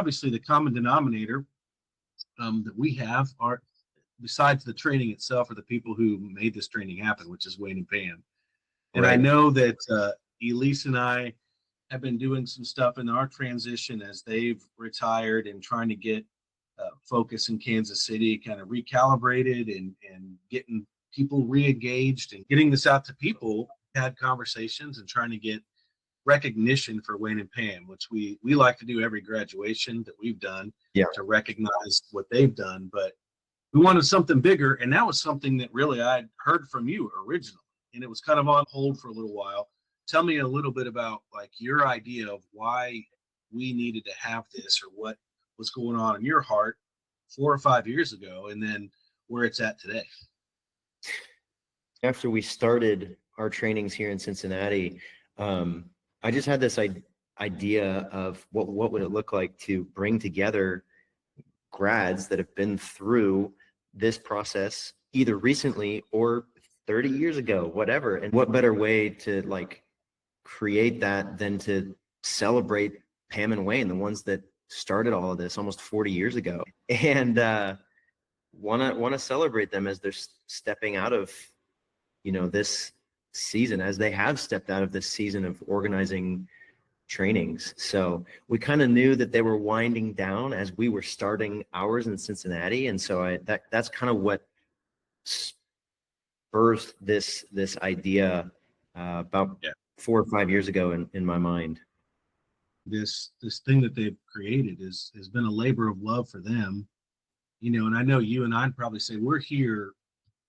obviously the common denominator that we have are, besides the training itself, are the people who made this training happen, which is Wayne and Pam. And I Right. know that Elise and I have been doing some stuff in our transition as they've retired and trying to get focus in Kansas City kind of recalibrated and getting people re-engaged and getting this out to people. Had conversations and trying to get recognition for Wayne and Pam, which we like to do every graduation that we've done, Yeah. to recognize what they've done. But we wanted something bigger, and that was something that really I'd heard from you originally, and it was kind of on hold for a little while. Tell me a little bit about like your idea of why we needed to have this, or what was going on in your heart 4 or 5 years ago, and then where it's at today. After we started our trainings here in Cincinnati, I just had this idea of what would it look like to bring together grads that have been through this process either recently or 30 years ago, whatever. And what better way to like create that than to celebrate Pam and Wayne, the ones that started all of this almost 40 years ago, and want to celebrate them as they're stepping out of, you know, this season, as they have stepped out of this season of organizing trainings. So we kind of knew that they were winding down as we were starting ours in Cincinnati. And so that's kind of what birthed this idea about 4 or 5 years ago in my mind. This thing that they've created has been a labor of love for them, you know. And I know you and I'd probably say we're here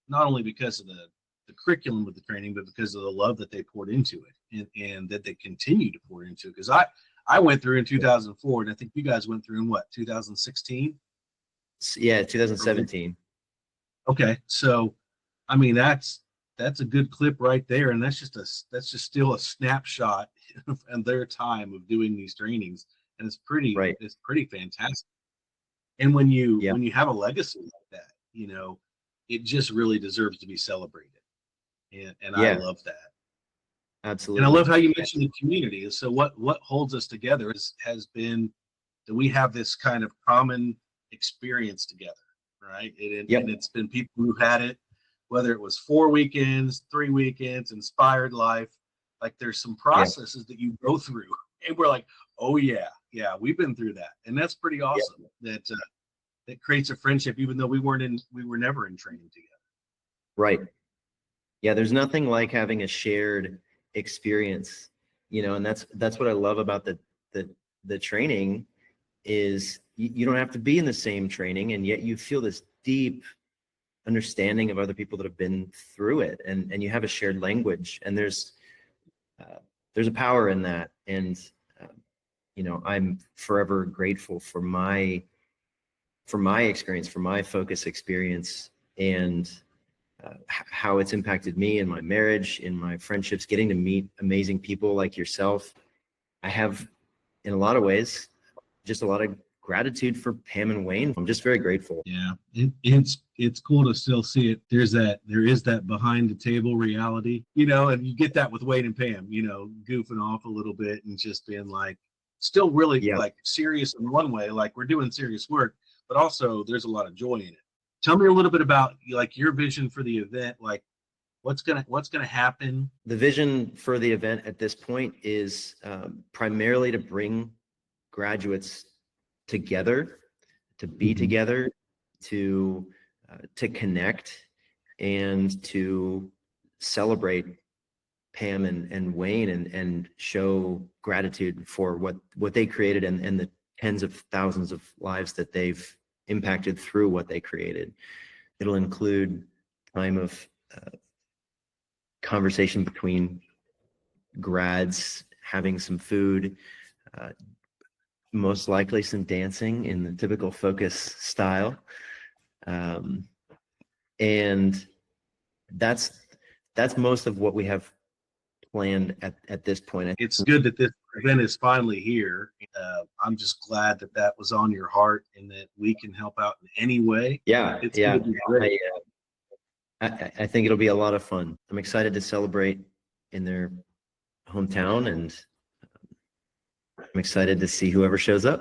not only because of the curriculum of the training, but because of the love that they poured into it, and that they continue to pour into it. Because I went through in 2004, and I think you guys went through in what, 2016? Yeah, 2017. Okay, so I mean that's a good clip right there, and that's just still a snapshot of their time of doing these trainings, and it's pretty fantastic. And when you have a legacy like that, you know, it just really deserves to be celebrated. And I love that. Absolutely. And I love how you mentioned the community. So what holds us together has been that we have this kind of common experience together, right? And it's been people who had it, whether it was 4 weekends, 3 weekends, Inspired Life. Like there's some processes that you go through, and we're like, oh yeah, we've been through that, and that's pretty awesome. That creates a friendship, even though we were never in training together. Right. Yeah, there's nothing like having a shared experience, you know, and that's what I love about the training is you don't have to be in the same training, and yet you feel this deep understanding of other people that have been through it, and you have a shared language, and there's a power in that. And you know, I'm forever grateful for my experience, for my focus experience, and how it's impacted me in my marriage, in my friendships, getting to meet amazing people like yourself. I have, in a lot of ways, just a lot of gratitude for Pam and Wayne. I'm just very grateful. Yeah, it's cool to still see it. There is that behind the table reality, you know, and you get that with Wayne and Pam, you know, goofing off a little bit and just being like, still really like serious in one way, like we're doing serious work, but also there's a lot of joy in it. Tell me a little bit about like your vision for the event, like what's gonna happen. The vision for the event at this point is primarily to bring graduates together, to be together, to connect, and to celebrate Pam and Wayne, and show gratitude for what they created, and the tens of thousands of lives that they've impacted through what they created. It'll include time of conversation between grads, having some food, most likely some dancing in the typical Focus style. And that's most of what we have planned at this point. It's good that this event is finally here. I'm just glad that was on your heart, and that we can help out in any way. It's gonna be great. I think it'll be a lot of fun. I'm excited to celebrate in their hometown, and I'm excited to see whoever shows up.